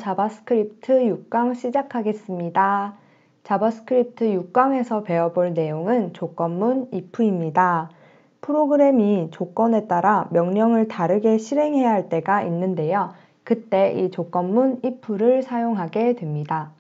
자바스크립트 6강 시작하겠습니다. 자바스크립트 6강에서 배워볼 내용은 조건문 if입니다. 프로그램이 조건에 따라 명령을 다르게 실행해야 할 때가 있는데요. 그때 이 조건문 if를 사용하게 됩니다.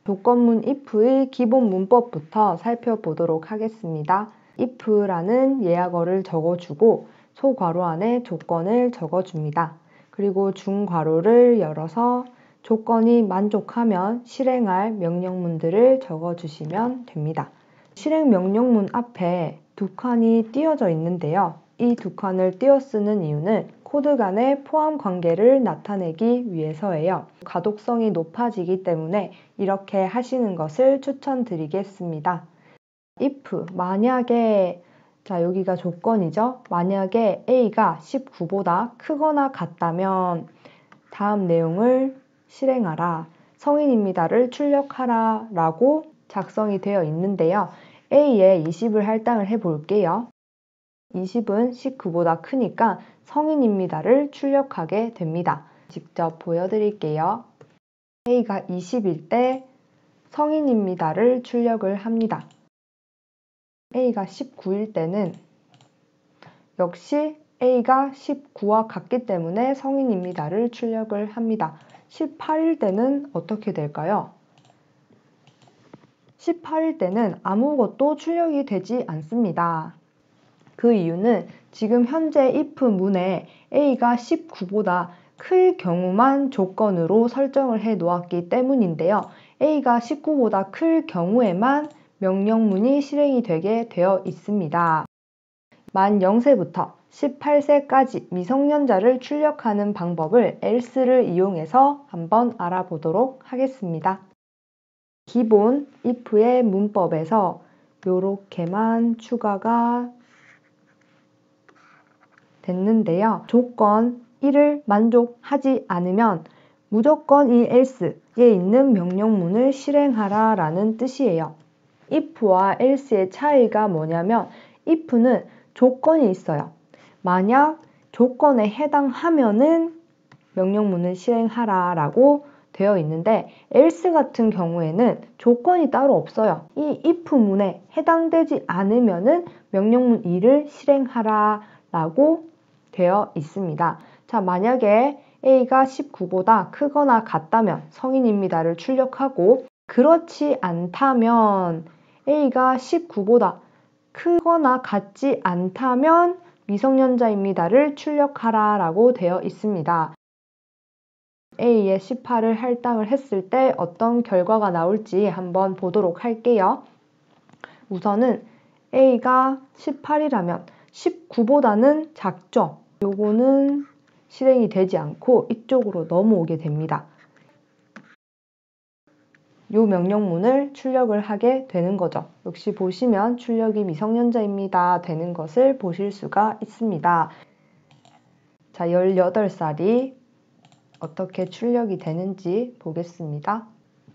조건문 if의 기본 문법부터 살펴보도록 하겠습니다. if라는 예약어를 적어주고 소괄호 안에 조건을 적어줍니다. 그리고 중괄호를 열어서 조건이 만족하면 실행할 명령문들을 적어주시면 됩니다. 실행 명령문 앞에 두 칸이 띄어져 있는데요. 이 두 칸을 띄어 쓰는 이유는 코드 간의 포함 관계를 나타내기 위해서예요. 가독성이 높아지기 때문에 이렇게 하시는 것을 추천드리겠습니다. if, 만약에 여기가 조건이죠. 만약에 A가 19보다 크거나 같다면 다음 내용을 실행하라. 성인입니다를 출력하라 라고 작성이 되어 있는데요. A에 20을 할당을 해볼게요. 20은 19보다 크니까 성인입니다를 출력하게 됩니다. 직접 보여드릴게요. A가 20일 때 성인입니다를 출력을 합니다. A가 19일 때는 역시 A가 19와 같기 때문에 성인입니다를 출력을 합니다. 18일 때는 어떻게 될까요? 18일 때는 아무것도 출력이 되지 않습니다. 그 이유는 지금 현재 if 문에 A가 19보다 클 경우만 조건으로 설정을 해 놓았기 때문인데요. A가 19보다 클 경우에만 명령문이 실행이 되게 되어 있습니다. 만 0세부터 18세까지 미성년자를 출력하는 방법을 else를 이용해서 한번 알아보도록 하겠습니다. 기본 if의 문법에서 이렇게만 추가가 됐는데요. 조건 1을 만족하지 않으면 무조건 이 else에 있는 명령문을 실행하라 라는 뜻이에요. if와 else의 차이가 뭐냐면 if는 조건이 있어요. 만약 조건에 해당하면은 명령문을 실행하라 라고 되어 있는데 else 같은 경우에는 조건이 따로 없어요. 이 if 문에 해당되지 않으면은 명령문 2를 실행하라 라고 되어 있습니다. 만약에 A가 19보다 크거나 같다면 성인입니다를 출력하고 그렇지 않다면 A가 19보다 크거나 같지 않다면 미성년자입니다를 출력하라 라고 되어 있습니다. A에 18을 할당을 했을 때 어떤 결과가 나올지 한번 보도록 할게요. 우선은 A가 18이라면 19보다는 작죠. 요거는 실행이 되지 않고 이쪽으로 넘어오게 됩니다. 요 명령문을 출력을 하게 되는 거죠. 역시 보시면 출력이 미성년자입니다 되는 것을 보실 수가 있습니다. 18살이 어떻게 출력이 되는지 보겠습니다.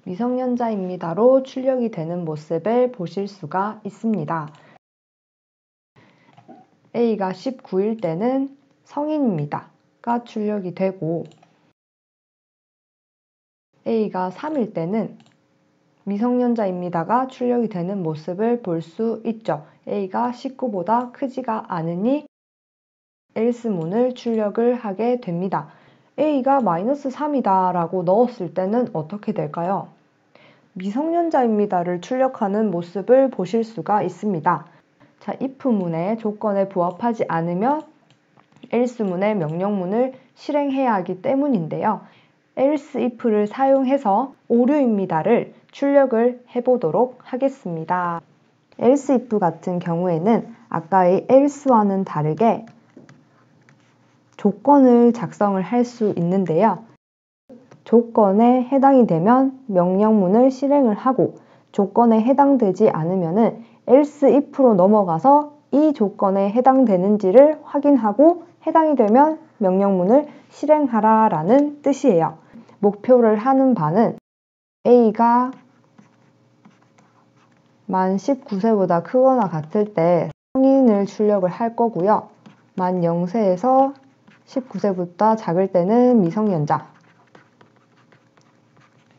미성년자입니다로 출력이 되는 모습을 보실 수가 있습니다. A가 19일 때는 성인입니다가 출력이 되고 A가 3일 때는 미성년자입니다가 출력이 되는 모습을 볼 수 있죠. A가 19보다 크지가 않으니 else문을 출력을 하게 됩니다. A가 -3이다 라고 넣었을 때는 어떻게 될까요? 미성년자입니다를 출력하는 모습을 보실 수가 있습니다. if문의 조건에 부합하지 않으면 else문의 명령문을 실행해야 하기 때문인데요. else if를 사용해서 오류입니다를 출력을 해보도록 하겠습니다. else if 같은 경우에는 아까의 else와는 다르게 조건을 작성을 할 수 있는데요. 조건에 해당이 되면 명령문을 실행을 하고 조건에 해당되지 않으면 else if로 넘어가서 이 조건에 해당되는지를 확인하고 해당이 되면 명령문을 실행하라 라는 뜻이에요. 목표를 하는 바는 A가 만 19세보다 크거나 같을 때 성인을 출력을 할 거고요. 만 0세에서 19세보다 작을 때는 미성년자,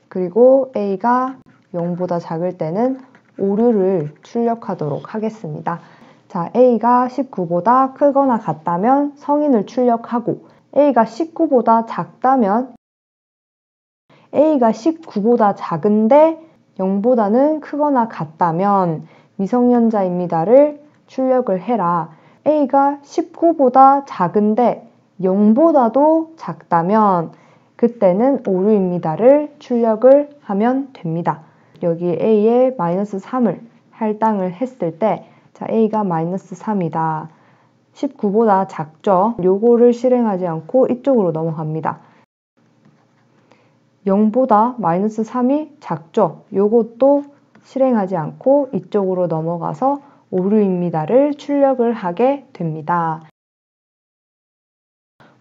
그리고 A가 0보다 작을 때는 오류를 출력하도록 하겠습니다. 자, A가 19보다 크거나 같다면 성인을 출력하고 A가 19보다 작다면 A가 19보다 작은데 0보다는 크거나 같다면 미성년자입니다를 출력을 해라. A가 19보다 작은데 0보다도 작다면 그때는 오류입니다를 출력을 하면 됩니다. 여기 A에 -3을 할당을 했을 때 자, A가 -3이다. 19보다 작죠? 요거를 실행하지 않고 이쪽으로 넘어갑니다. 0보다 -3이 작죠? 요것도 실행하지 않고 이쪽으로 넘어가서 오류입니다를 출력을 하게 됩니다.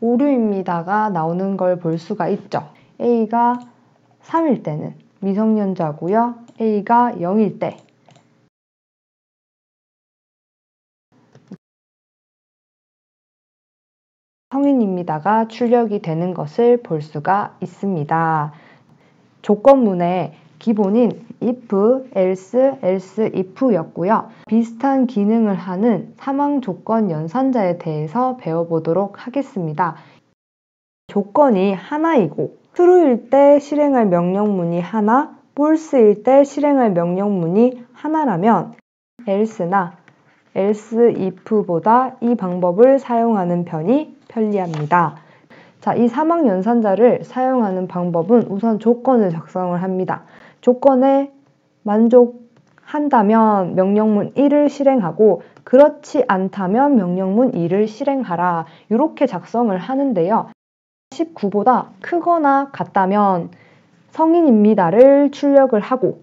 오류입니다가 나오는 걸 볼 수가 있죠. A가 3일 때는 미성년자고요. A가 0일 때 성인입니다가 출력이 되는 것을 볼 수가 있습니다. 조건문의 기본인 if, else, else if였고요. 비슷한 기능을 하는 사망 조건 연산자에 대해서 배워보도록 하겠습니다. 조건이 하나이고 true일 때 실행할 명령문이 하나, false일 때 실행할 명령문이 하나라면 else나 else if보다 이 방법을 사용하는 편이 편리합니다. 자, 이 사망 연산자를 사용하는 방법은 우선 조건을 작성을 합니다. 조건에 만족한다면 명령문 1을 실행하고 그렇지 않다면 명령문 2를 실행하라. 이렇게 작성을 하는데요. 19보다 크거나 같다면 성인입니다를 출력을 하고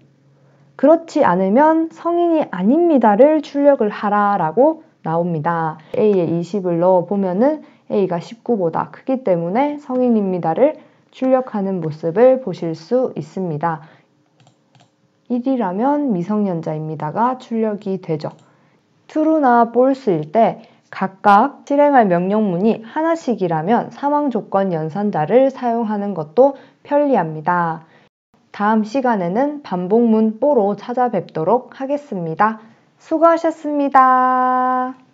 그렇지 않으면 성인이 아닙니다를 출력을 하라라고 나옵니다. A에 20을 넣어보면은 A가 19보다 크기 때문에 성인입니다를 출력하는 모습을 보실 수 있습니다. 1이라면 미성년자입니다가 출력이 되죠. true나 false일 때 각각 실행할 명령문이 하나씩이라면 사망 조건 연산자를 사용하는 것도 편리합니다. 다음 시간에는 반복문 뽀로 찾아뵙도록 하겠습니다. 수고하셨습니다.